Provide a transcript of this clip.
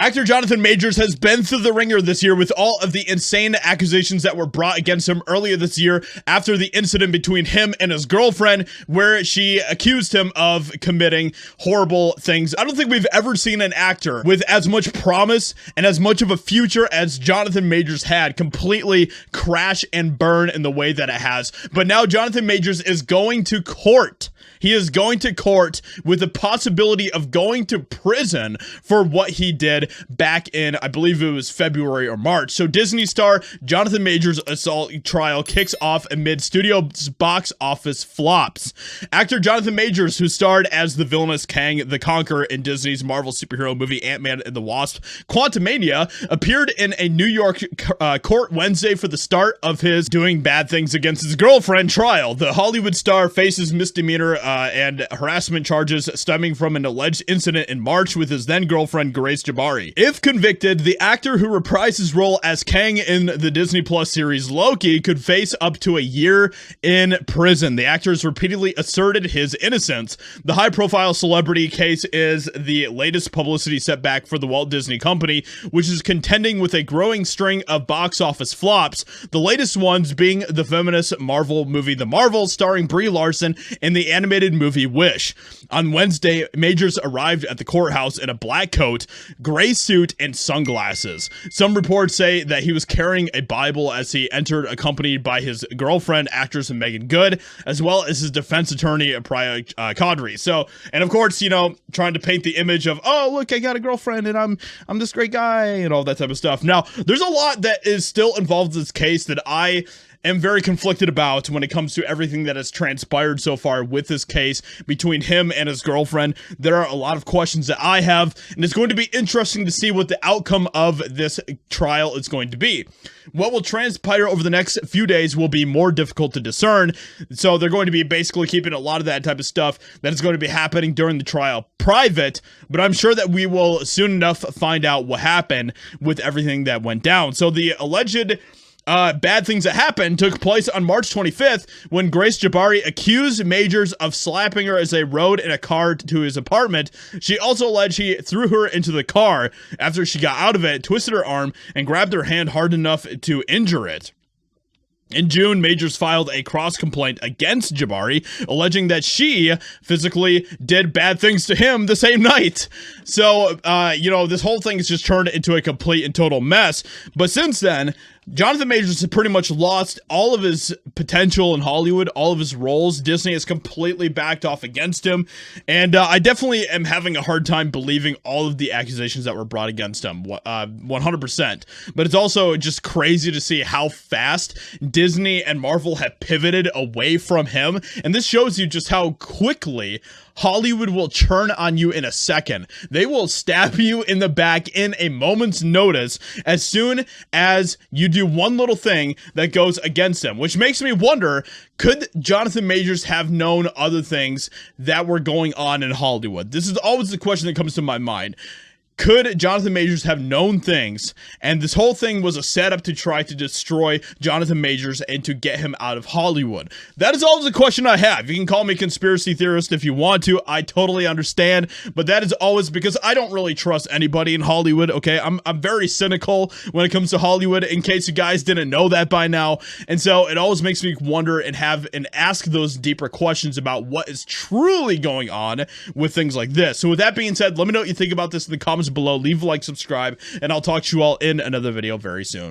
Actor Jonathan Majors has been through the ringer this year with all of the insane accusations that were brought against him earlier this year after the incident between him and his girlfriend, where she accused him of committing horrible things. I don't think we've ever seen an actor with as much promise and as much of a future as Jonathan Majors had completely crash and burn in the way that it has. But now Jonathan Majors is going to court. He is going to court with the possibility of going to prison for what he did back in, I believe it was February or March. So Disney star Jonathan Majors' assault trial kicks off amid studio box office flops. Actor Jonathan Majors, who starred as the villainous Kang the Conqueror in Disney's Marvel superhero movie Ant-Man and the Wasp: Quantumania, appeared in a New York court Wednesday for the start of his doing bad things against his girlfriend trial. The Hollywood star faces misdemeanor and harassment charges stemming from an alleged incident in March with his then-girlfriend Grace Jabari. If convicted, the actor who reprised his role as Kang in the Disney Plus series Loki could face up to a year in prison. The actor has repeatedly asserted his innocence. The high-profile celebrity case is the latest publicity setback for the Walt Disney Company, which is contending with a growing string of box office flops, the latest ones being the feminist Marvel movie The Marvels, starring Brie Larson, and the animated movie Wish. On Wednesday, Majors arrived at the courthouse in a black coat, gray suit, and sunglasses. Some reports say that he was carrying a Bible as he entered, accompanied by his girlfriend, actress Megan Good, as well as his defense attorney, Priya Kadri. So, and of course, you know, trying to paint the image of, oh, look, I got a girlfriend and I'm this great guy and all that type of stuff. Now, there's a lot that is still involved in this case that I am very conflicted about when it comes to everything that has transpired so far with this case between him and his girlfriend. There are a lot of questions that I have, and it's going to be interesting to see what the outcome of this trial is going to be. What will transpire over the next few days will be more difficult to discern, so they're going to be basically keeping a lot of that type of stuff that is going to be happening during the trial private, but I'm sure that we will soon enough find out what happened with everything that went down. So the alleged bad things that happened took place on March 25th when Grace Jabari accused Majors of slapping her as they rode in a car to his apartment. She also alleged he threw her into the car after she got out of it, twisted her arm, and grabbed her hand hard enough to injure it. In June, Majors filed a cross-complaint against Jabari, alleging that she physically did bad things to him the same night. So, you know, this whole thing has just turned into a complete and total mess. But since then, Jonathan Majors has pretty much lost all of his potential in Hollywood, all of his roles. Disney has completely backed off against him, and I definitely am having a hard time believing all of the accusations that were brought against him, 100%. But it's also just crazy to see how fast Disney and Marvel have pivoted away from him, and this shows you just how quickly Hollywood will turn on you in a second. They will stab you in the back in a moment's notice as soon as you do one little thing that goes against them, which makes me wonder, could Jonathan Majors have known other things that were going on in Hollywood? This is always the question that comes to my mind. Could Jonathan Majors have known things, and this whole thing was a setup to try to destroy Jonathan Majors and to get him out of Hollywood? That is always a question I have. You can call me a conspiracy theorist if you want to. I totally understand, but that is always because I don't really trust anybody in Hollywood, okay? I'm very cynical when it comes to Hollywood, in case you guys didn't know that by now, and so it always makes me wonder and ask those deeper questions about what is truly going on with things like this. So with that being said, let me know what you think about this in the comments below. Leave a like, subscribe, and I'll talk to you all in another video very soon.